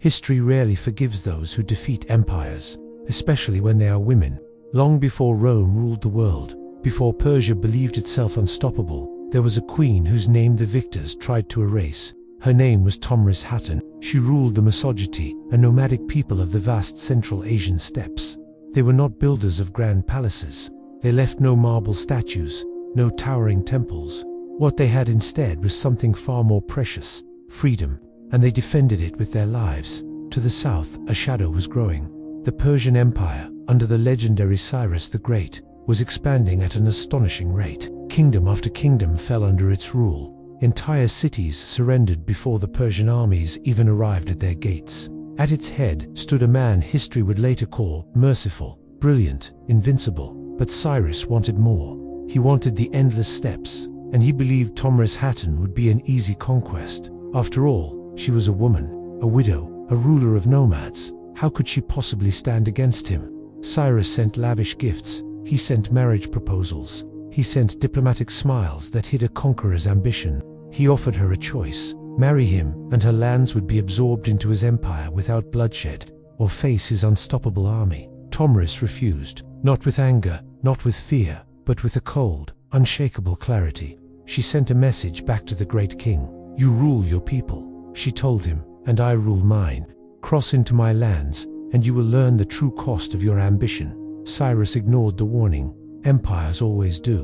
History rarely forgives those who defeat empires, especially when they are women. Long before Rome ruled the world, before Persia believed itself unstoppable, there was a queen whose name the victors tried to erase. Her name was Tomyris. She ruled the Massagetae, a nomadic people of the vast Central Asian steppes. They were not builders of grand palaces. They left no marble statues, no towering temples. What they had instead was something far more precious: freedom, and they defended it with their lives. To the south, a shadow was growing. The Persian Empire, under the legendary Cyrus the Great, was expanding at an astonishing rate. Kingdom after kingdom fell under its rule. Entire cities surrendered before the Persian armies even arrived at their gates. At its head stood a man history would later call merciful, brilliant, invincible. But Cyrus wanted more. He wanted the endless steppes, and he believed Tomyris would be an easy conquest. After all, she was a woman, a widow, a ruler of nomads. How could she possibly stand against him? Cyrus sent lavish gifts. He sent marriage proposals. He sent diplomatic smiles that hid a conqueror's ambition. He offered her a choice: marry him, and her lands would be absorbed into his empire without bloodshed, or face his unstoppable army. Tomyris refused, not with anger, not with fear, but with a cold, unshakable clarity. She sent a message back to the great king. "You rule your people," she told him, "and I rule mine. Cross into my lands, and you will learn the true cost of your ambition." Cyrus ignored the warning. Empires always do.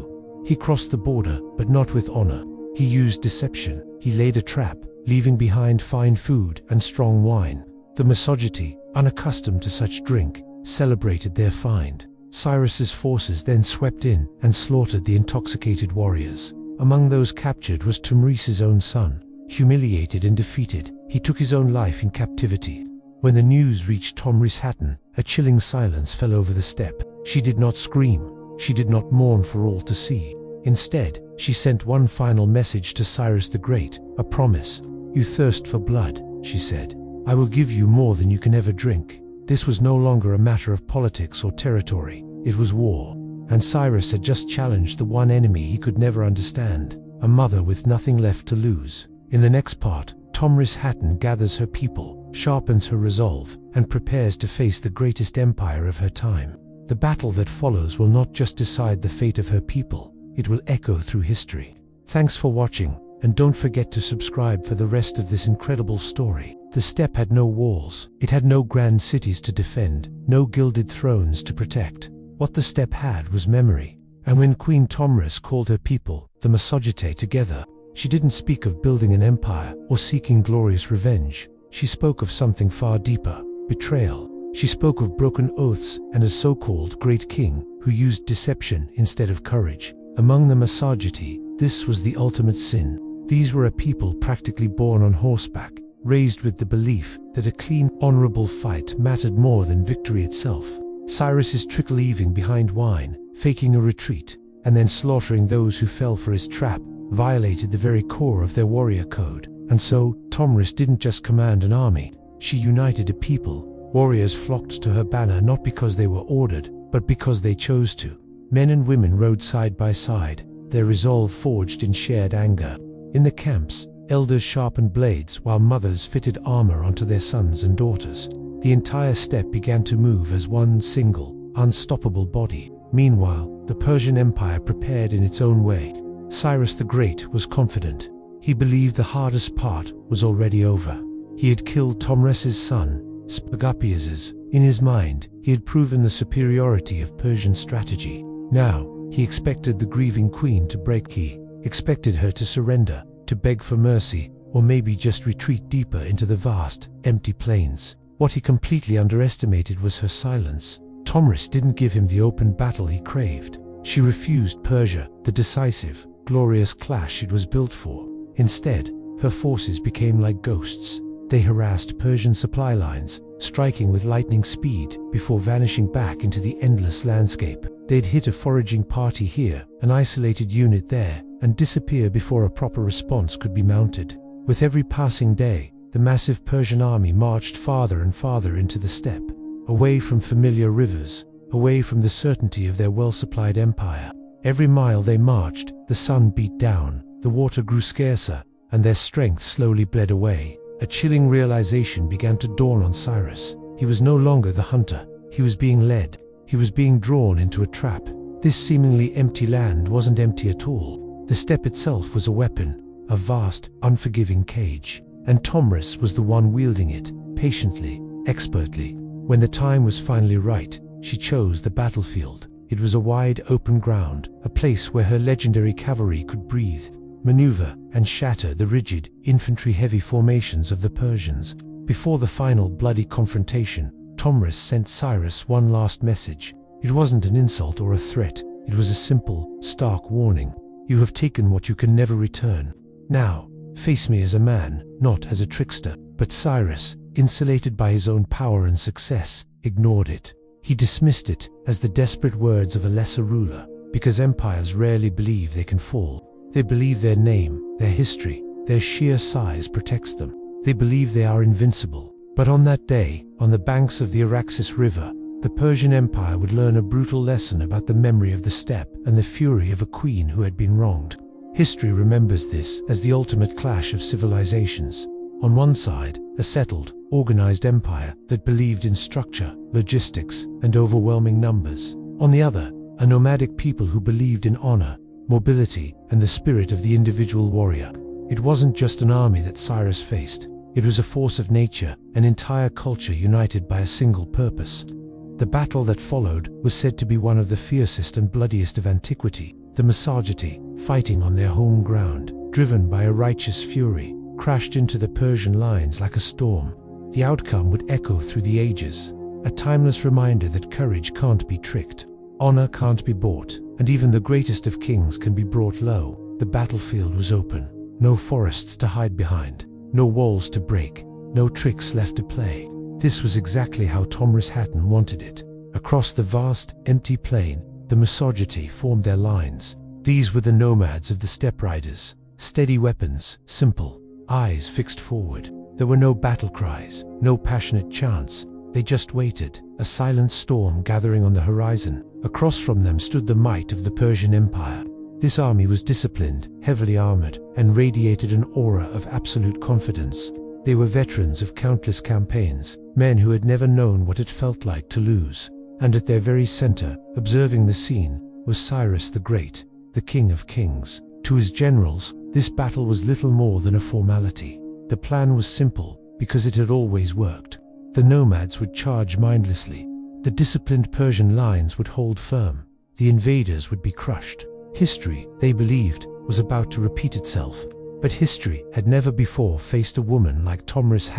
He crossed the border, but not with honor. He used deception. He laid a trap, leaving behind fine food and strong wine. The Massagetae, unaccustomed to such drink, celebrated their find. Cyrus's forces then swept in and slaughtered the intoxicated warriors. Among those captured was Tomyris's own son. Humiliated and defeated, he took his own life in captivity. When the news reached Tomyris, a chilling silence fell over the steppe. She did not scream. She did not mourn for all to see. Instead, she sent one final message to Cyrus the Great, a promise. "You thirst for blood," she said. "I will give you more than you can ever drink." This was no longer a matter of politics or territory. It was war. And Cyrus had just challenged the one enemy he could never understand, a mother with nothing left to lose. In the next part, Tomyris gathers her people, sharpens her resolve, and prepares to face the greatest empire of her time. The battle that follows will not just decide the fate of her people, it will echo through history. Thanks for watching, and don't forget to subscribe for the rest of this incredible story. The steppe had no walls, it had no grand cities to defend, no gilded thrones to protect. What the steppe had was memory. And when Queen Tomyris called her people, the Massagetae, together, she didn't speak of building an empire or seeking glorious revenge. She spoke of something far deeper: betrayal. She spoke of broken oaths and a so-called great king who used deception instead of courage. Among the Massagetae, this was the ultimate sin. These were a people practically born on horseback, raised with the belief that a clean, honorable fight mattered more than victory itself. Cyrus's trick, leaving behind wine, faking a retreat, and then slaughtering those who fell for his trap, violated the very core of their warrior code. And so, Tomyris didn't just command an army, she united a people. Warriors flocked to her banner not because they were ordered, but because they chose to. Men and women rode side by side, their resolve forged in shared anger. In the camps, elders sharpened blades while mothers fitted armor onto their sons and daughters. The entire steppe began to move as one single, unstoppable body. Meanwhile, the Persian Empire prepared in its own way. Cyrus the Great was confident. He believed the hardest part was already over. He had killed Tomyris's son, Massagetae. In his mind, he had proven the superiority of Persian strategy. Now, he expected the grieving queen to break. He expected her to surrender, to beg for mercy, or maybe just retreat deeper into the vast, empty plains. What he completely underestimated was her silence. Tomyris didn't give him the open battle he craved. She refused Persia, the decisive, glorious clash it was built for. Instead, her forces became like ghosts. They harassed Persian supply lines, striking with lightning speed before vanishing back into the endless landscape. They'd hit a foraging party here, an isolated unit there, and disappear before a proper response could be mounted. With every passing day, the massive Persian army marched farther and farther into the steppe, away from familiar rivers, away from the certainty of their well-supplied empire. Every mile they marched, the sun beat down, the water grew scarcer, and their strength slowly bled away. a chilling realization began to dawn on Cyrus. He was no longer the hunter. He was being led. He was being drawn into a trap. This seemingly empty land wasn't empty at all. The steppe itself was a weapon, a vast, unforgiving cage. And Tomyris was the one wielding it, patiently, expertly. When the time was finally right, she chose the battlefield. It was a wide, open ground, a place where her legendary cavalry could breathe, maneuver, and shatter the rigid, infantry-heavy formations of the Persians. Before the final bloody confrontation, Tomyris sent Cyrus one last message. It wasn't an insult or a threat. It was a simple, stark warning. You have taken what you can never return. Now, face me as a man, not as a trickster. But Cyrus, insulated by his own power and success, ignored it. He dismissed it as the desperate words of a lesser ruler, because empires rarely believe they can fall. They believe their name, their history, their sheer size protects them. They believe they are invincible. But on that day, on the banks of the Araxes River, the Persian Empire would learn a brutal lesson about the memory of the steppe and the fury of a queen who had been wronged. History remembers this as the ultimate clash of civilizations. On one side, a settled, organized empire that believed in structure, logistics, and overwhelming numbers. On the other, a nomadic people who believed in honor, mobility, and the spirit of the individual warrior. It wasn't just an army that Cyrus faced. It was a force of nature, an entire culture united by a single purpose. The battle that followed was said to be one of the fiercest and bloodiest of antiquity. The Massagetae, fighting on their home ground, driven by a righteous fury, crashed into the Persian lines like a storm. The outcome would echo through the ages, a timeless reminder that courage can't be tricked, honor can't be bought, and even the greatest of kings can be brought low. The battlefield was open, no forests to hide behind, no walls to break, no tricks left to play. This was exactly how Tomyris wanted it. Across the vast, empty plain, the Massagetae formed their lines. These were the nomads of the steppe riders, steady weapons, simple, eyes fixed forward. There were no battle cries, no passionate chants. They just waited, a silent storm gathering on the horizon. Across from them stood the might of the Persian Empire. This army was disciplined, heavily armored, and radiated an aura of absolute confidence. They were veterans of countless campaigns, men who had never known what it felt like to lose. And at their very center, observing the scene, was Cyrus the Great, the King of Kings. To his generals, this battle was little more than a formality. The plan was simple, because it had always worked. The nomads would charge mindlessly. The disciplined Persian lines would hold firm. The invaders would be crushed. History, they believed, was about to repeat itself. But history had never before faced a woman like Tomyris.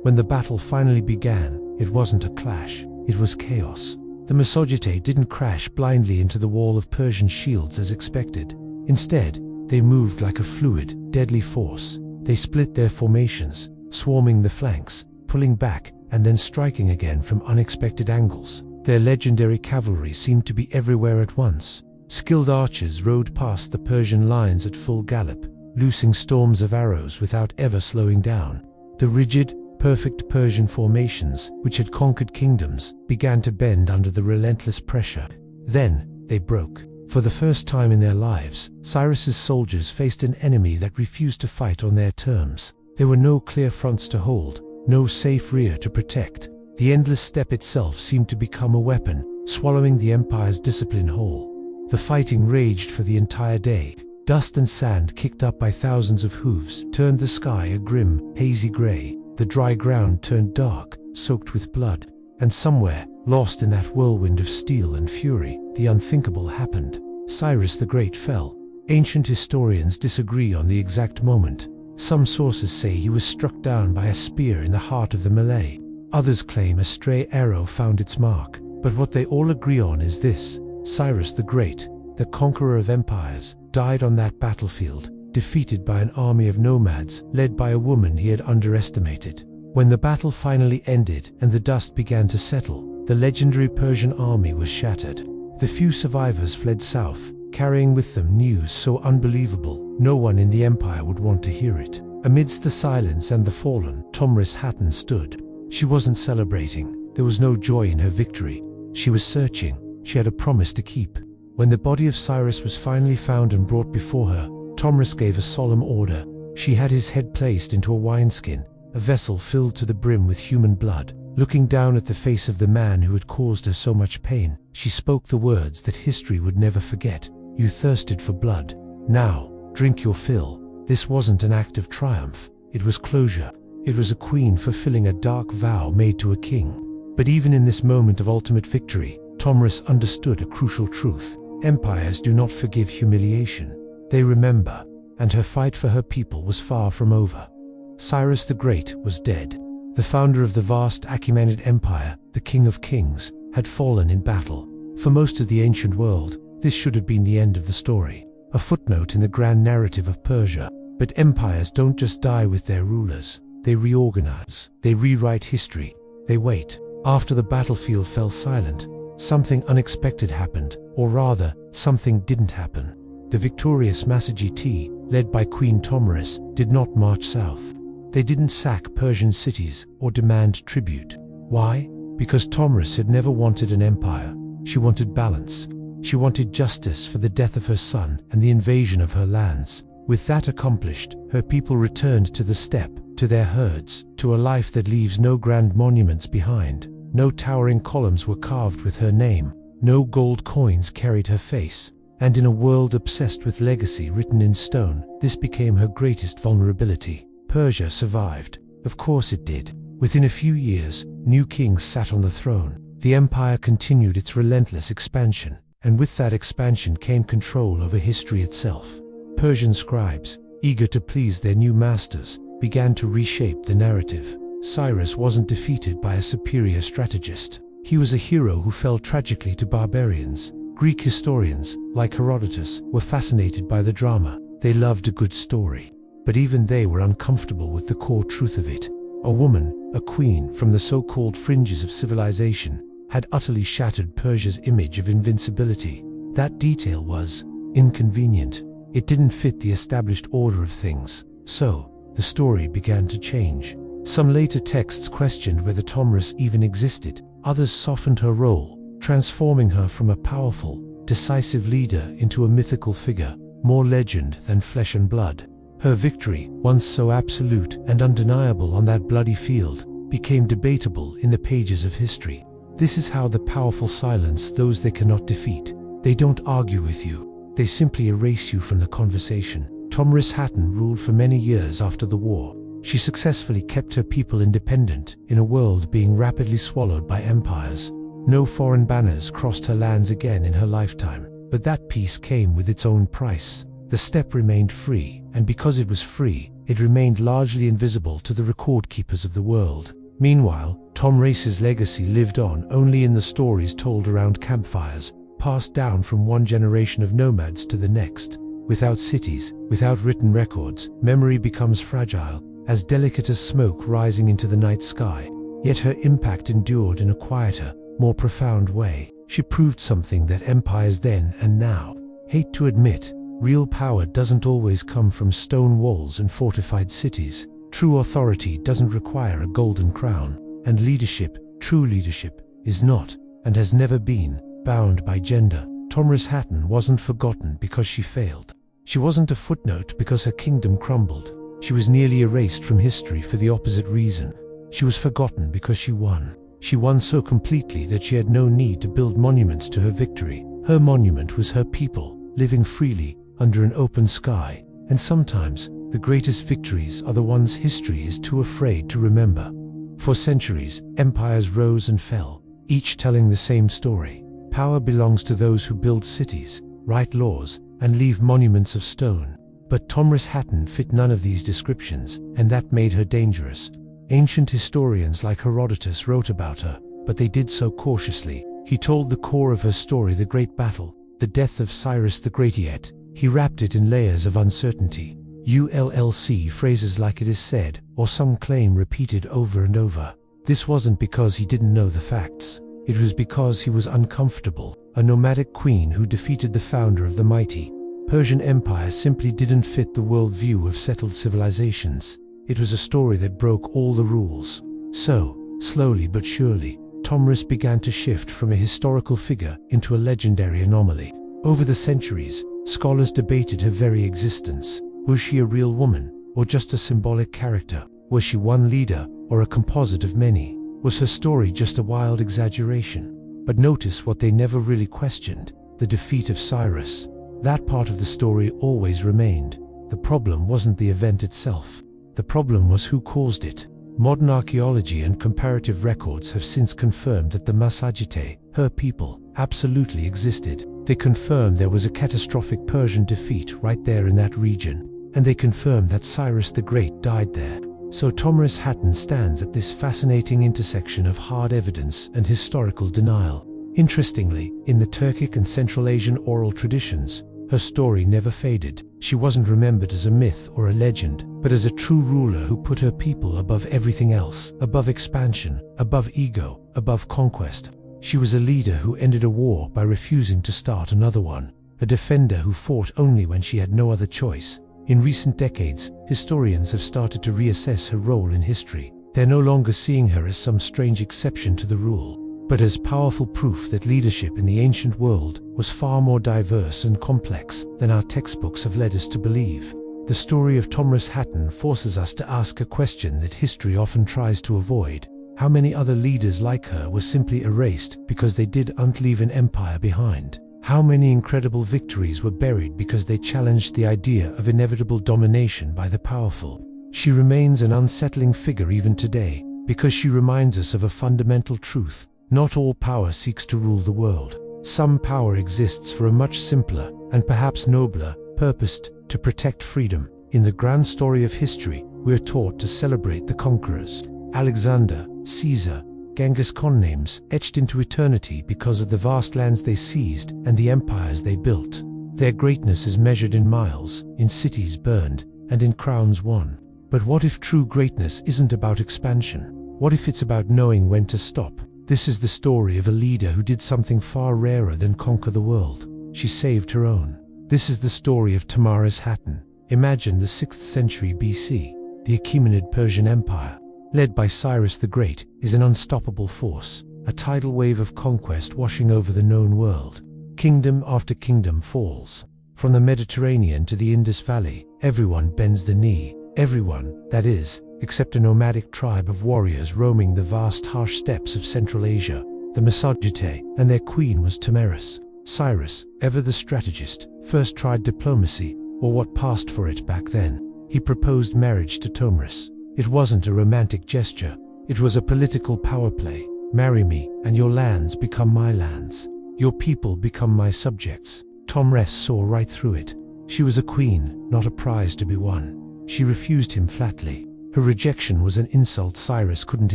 When the battle finally began, it wasn't a clash, it was chaos. The Massagetae didn't crash blindly into the wall of Persian shields as expected. Instead, they moved like a fluid, deadly force. They split their formations, swarming the flanks, pulling back, and then striking again from unexpected angles. Their legendary cavalry seemed to be everywhere at once. Skilled archers rode past the Persian lines at full gallop, loosing storms of arrows without ever slowing down. The rigid, perfect Persian formations, which had conquered kingdoms, began to bend under the relentless pressure. Then, they broke. For the first time in their lives, Cyrus's soldiers faced an enemy that refused to fight on their terms. There were no clear fronts to hold, no safe rear to protect. The endless steppe itself seemed to become a weapon, swallowing the empire's discipline whole. The fighting raged for the entire day. Dust and sand kicked up by thousands of hooves turned the sky a grim, hazy gray. The dry ground turned dark, soaked with blood. And somewhere, lost in that whirlwind of steel and fury, the unthinkable happened. Cyrus the Great fell. Ancient historians disagree on the exact moment. Some sources say he was struck down by a spear in the heart of the melee. Others claim a stray arrow found its mark. But what they all agree on is this: Cyrus the Great, the conqueror of empires, died on that battlefield, defeated by an army of nomads led by a woman he had underestimated. When the battle finally ended and the dust began to settle, the legendary Persian army was shattered. The few survivors fled south, carrying with them news so unbelievable, no one in the empire would want to hear it. Amidst the silence and the fallen, Tomyris stood. She wasn't celebrating. There was no joy in her victory. She was searching. She had a promise to keep. When the body of Cyrus was finally found and brought before her, Tomyris gave a solemn order. She had his head placed into a wineskin, a vessel filled to the brim with human blood. Looking down at the face of the man who had caused her so much pain, she spoke the words that history would never forget. "You thirsted for blood. Now, drink your fill." This wasn't an act of triumph, it was closure. It was a queen fulfilling a dark vow made to a king. But even in this moment of ultimate victory, Tomyris understood a crucial truth. Empires do not forgive humiliation. They remember, and her fight for her people was far from over. Cyrus the Great was dead. The founder of the vast Achaemenid Empire, the King of Kings, had fallen in battle. For most of the ancient world, this should have been the end of the story, a footnote in the grand narrative of Persia. But empires don't just die with their rulers. They reorganize. They rewrite history. They wait. After the battlefield fell silent, something unexpected happened, or rather, something didn't happen. The victorious Massagetae, led by Queen Tomyris, did not march south. They didn't sack Persian cities or demand tribute. Why? Because Tomyris had never wanted an empire. She wanted balance. She wanted justice for the death of her son and the invasion of her lands. With that accomplished, her people returned to the steppe, to their herds, to a life that leaves no grand monuments behind. No towering columns were carved with her name. No gold coins carried her face. And in a world obsessed with legacy written in stone, this became her greatest vulnerability. Persia survived. Of course it did. Within a few years, new kings sat on the throne. The empire continued its relentless expansion, and with that expansion came control over history itself. Persian scribes, eager to please their new masters, began to reshape the narrative. Cyrus wasn't defeated by a superior strategist. He was a hero who fell tragically to barbarians. Greek historians, like Herodotus, were fascinated by the drama. They loved a good story. But even they were uncomfortable with the core truth of it. A woman, a queen from the so-called fringes of civilization, had utterly shattered Persia's image of invincibility. That detail was inconvenient. It didn't fit the established order of things. So, the story began to change. Some later texts questioned whether Tomyris even existed. Others softened her role, transforming her from a powerful, decisive leader into a mythical figure, more legend than flesh and blood. Her victory, once so absolute and undeniable on that bloody field, became debatable in the pages of history. This is how the powerful silence those they cannot defeat. They don't argue with you. They simply erase you from the conversation. Tomyris Hatton ruled for many years after the war. She successfully kept her people independent in a world being rapidly swallowed by empires. No foreign banners crossed her lands again in her lifetime. But that peace came with its own price. The steppe remained free, and because it was free, it remained largely invisible to the record keepers of the world. Meanwhile, Tomyris's legacy lived on only in the stories told around campfires, passed down from one generation of nomads to the next. Without cities, without written records, memory becomes fragile, as delicate as smoke rising into the night sky. Yet her impact endured in a quieter, more profound way. She proved something that empires then and now hate to admit. Real power doesn't always come from stone walls and fortified cities. True authority doesn't require a golden crown. And leadership, true leadership, is not, and has never been, bound by gender. Tomyris Hatton wasn't forgotten because she failed. She wasn't a footnote because her kingdom crumbled. She was nearly erased from history for the opposite reason. She was forgotten because she won. She won so completely that she had no need to build monuments to her victory. Her monument was her people, living freely, under an open sky. And sometimes, the greatest victories are the ones history is too afraid to remember. For centuries, empires rose and fell, each telling the same story. Power belongs to those who build cities, write laws, and leave monuments of stone. But Tomyris Hatton fit none of these descriptions, and that made her dangerous. Ancient historians like Herodotus wrote about her, but they did so cautiously. He told the core of her story, the great battle, the death of Cyrus the Great, yet he wrapped it in layers of uncertainty. ULLC phrases like it is said, or some claim repeated over and over. This wasn't because he didn't know the facts. It was because he was uncomfortable. A nomadic queen who defeated the founder of the mighty Persian Empire simply didn't fit the worldview of settled civilizations. It was a story that broke all the rules. So, slowly but surely, Tomyris began to shift from a historical figure into a legendary anomaly. Over the centuries, scholars debated her very existence. Was she a real woman, or just a symbolic character? Was she one leader, or a composite of many? Was her story just a wild exaggeration? But notice what they never really questioned: the defeat of Cyrus. That part of the story always remained. The problem wasn't the event itself. The problem was who caused it. Modern archaeology and comparative records have since confirmed that the Massagetae, her people, absolutely existed. They confirmed there was a catastrophic Persian defeat right there in that region, and they confirmed that Cyrus the Great died there. So Tomyris Hatton stands at this fascinating intersection of hard evidence and historical denial. Interestingly, in the Turkic and Central Asian oral traditions, her story never faded. She wasn't remembered as a myth or a legend, but as a true ruler who put her people above everything else, above expansion, above ego, above conquest. She was a leader who ended a war by refusing to start another one, a defender who fought only when she had no other choice. In recent decades, historians have started to reassess her role in history. They're no longer seeing her as some strange exception to the rule, but as powerful proof that leadership in the ancient world was far more diverse and complex than our textbooks have led us to believe. The story of Tomyris Hatton forces us to ask a question that history often tries to avoid. How many other leaders like her were simply erased because they didn't leave an empire behind? How many incredible victories were buried because they challenged the idea of inevitable domination by the powerful? She remains an unsettling figure even today, because she reminds us of a fundamental truth. Not all power seeks to rule the world. Some power exists for a much simpler, and perhaps nobler, purpose: to protect freedom. In the grand story of history, we are taught to celebrate the conquerors. Alexander, Caesar, Genghis Khan, names etched into eternity because of the vast lands they seized and the empires they built. Their greatness is measured in miles, in cities burned, and in crowns won. But what if true greatness isn't about expansion? What if it's about knowing when to stop? This is the story of a leader who did something far rarer than conquer the world. She saved her own. This is the story of Tomyris Hatton. Imagine the 6th century BC. The Achaemenid Persian Empire, led by Cyrus the Great, is an unstoppable force, a tidal wave of conquest washing over the known world. Kingdom after kingdom falls. From the Mediterranean to the Indus Valley, everyone bends the knee. Everyone, that is, except a nomadic tribe of warriors roaming the vast harsh steppes of Central Asia, the Massagetae, and their queen was Tomyris. Cyrus, ever the strategist, first tried diplomacy, or what passed for it back then. He proposed marriage to Tomyris. It wasn't a romantic gesture, it was a political power play. Marry me, and your lands become my lands. Your people become my subjects. Tomyris saw right through it. She was a queen, not a prize to be won. She refused him flatly. Her rejection was an insult Cyrus couldn't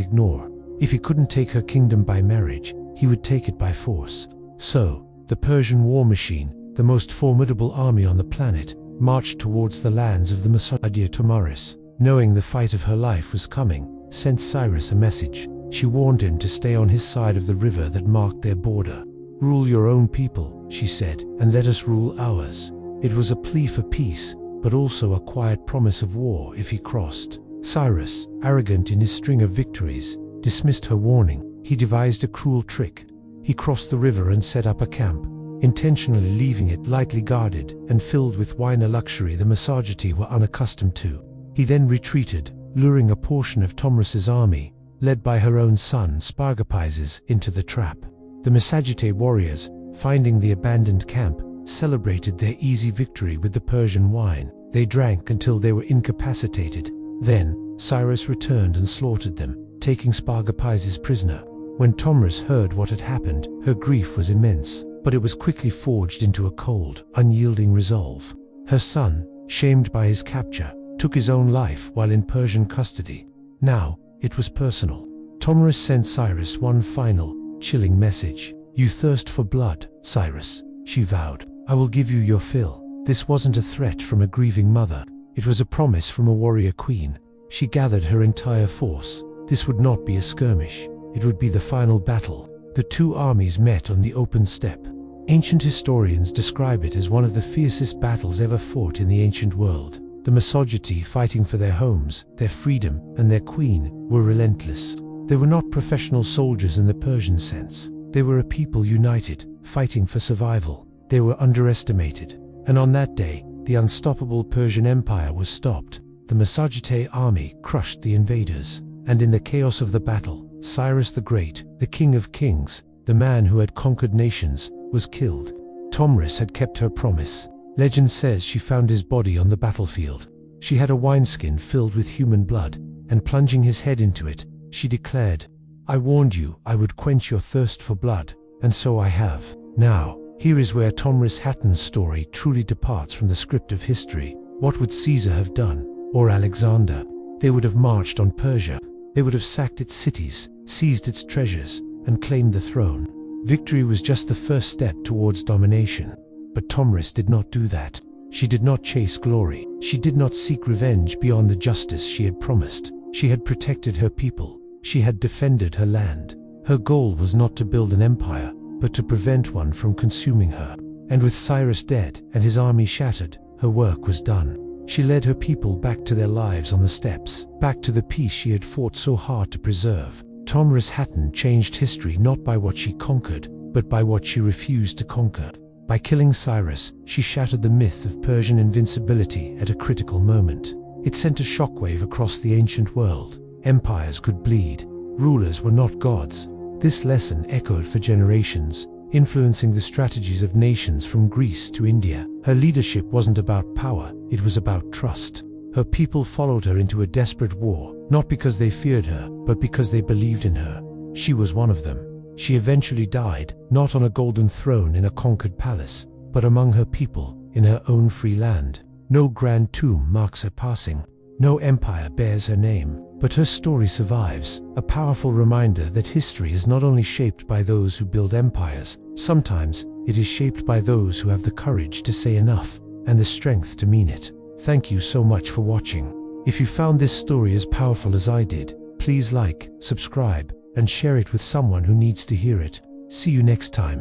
ignore. If he couldn't take her kingdom by marriage, he would take it by force. So, the Persian war machine, the most formidable army on the planet, marched towards the lands of the Massagetae. Tomyris, knowing the fight of her life was coming, sent Cyrus a message. She warned him to stay on his side of the river that marked their border. "Rule your own people," she said, "and let us rule ours." It was a plea for peace, but also a quiet promise of war if he crossed. Cyrus, arrogant in his string of victories, dismissed her warning. He devised a cruel trick. He crossed the river and set up a camp, intentionally leaving it lightly guarded and filled with wine, a luxury the Massagetae were unaccustomed to. He then retreated, luring a portion of Tomyris's army, led by her own son Spargapises, into the trap. The Massagetae warriors, finding the abandoned camp, celebrated their easy victory with the Persian wine. They drank until they were incapacitated. Then, Cyrus returned and slaughtered them, taking Spargapises prisoner. When Tomyris heard what had happened, her grief was immense, but it was quickly forged into a cold, unyielding resolve. Her son, shamed by his capture, took his own life while in Persian custody. Now, it was personal. Tomyris sent Cyrus one final, chilling message. "You thirst for blood, Cyrus," she vowed. "I will give you your fill." This wasn't a threat from a grieving mother. It was a promise from a warrior queen. She gathered her entire force. This would not be a skirmish. It would be the final battle. The two armies met on the open steppe. Ancient historians describe it as one of the fiercest battles ever fought in the ancient world. The Massagetae, fighting for their homes, their freedom, and their queen, were relentless. They were not professional soldiers in the Persian sense. They were a people united, fighting for survival. They were underestimated. And on that day, the unstoppable Persian Empire was stopped. the Massagetae army crushed the invaders, and in the chaos of the battle, Cyrus the Great, the king of kings, the man who had conquered nations, was killed. Tomyris had kept her promise. Legend says she found his body on the battlefield. She had a wineskin filled with human blood, and plunging his head into it, she declared, "I warned you I would quench your thirst for blood, and so I have." Now, here is where Tomyris Hatton's story truly departs from the script of history. What would Caesar have done? Or Alexander? They would have marched on Persia. They would have sacked its cities, seized its treasures, and claimed the throne. Victory was just the first step towards domination. But Tomyris did not do that. She did not chase glory. She did not seek revenge beyond the justice she had promised. She had protected her people. She had defended her land. Her goal was not to build an empire, but to prevent one from consuming her. And with Cyrus dead and his army shattered, her work was done. She led her people back to their lives on the steppes, back to the peace she had fought so hard to preserve. Tomyris Hatton changed history not by what she conquered, but by what she refused to conquer. By killing Cyrus, she shattered the myth of Persian invincibility at a critical moment. It sent a shockwave across the ancient world. Empires could bleed. Rulers were not gods. This lesson echoed for generations, influencing the strategies of nations from Greece to India. Her leadership wasn't about power, it was about trust. Her people followed her into a desperate war, not because they feared her, but because they believed in her. She was one of them. She eventually died, not on a golden throne in a conquered palace, but among her people, in her own free land. No grand tomb marks her passing. No empire bears her name, but her story survives, a powerful reminder that history is not only shaped by those who build empires, sometimes it is shaped by those who have the courage to say enough, and the strength to mean it. Thank you so much for watching. If you found this story as powerful as I did, please like, subscribe, and share it with someone who needs to hear it. See you next time.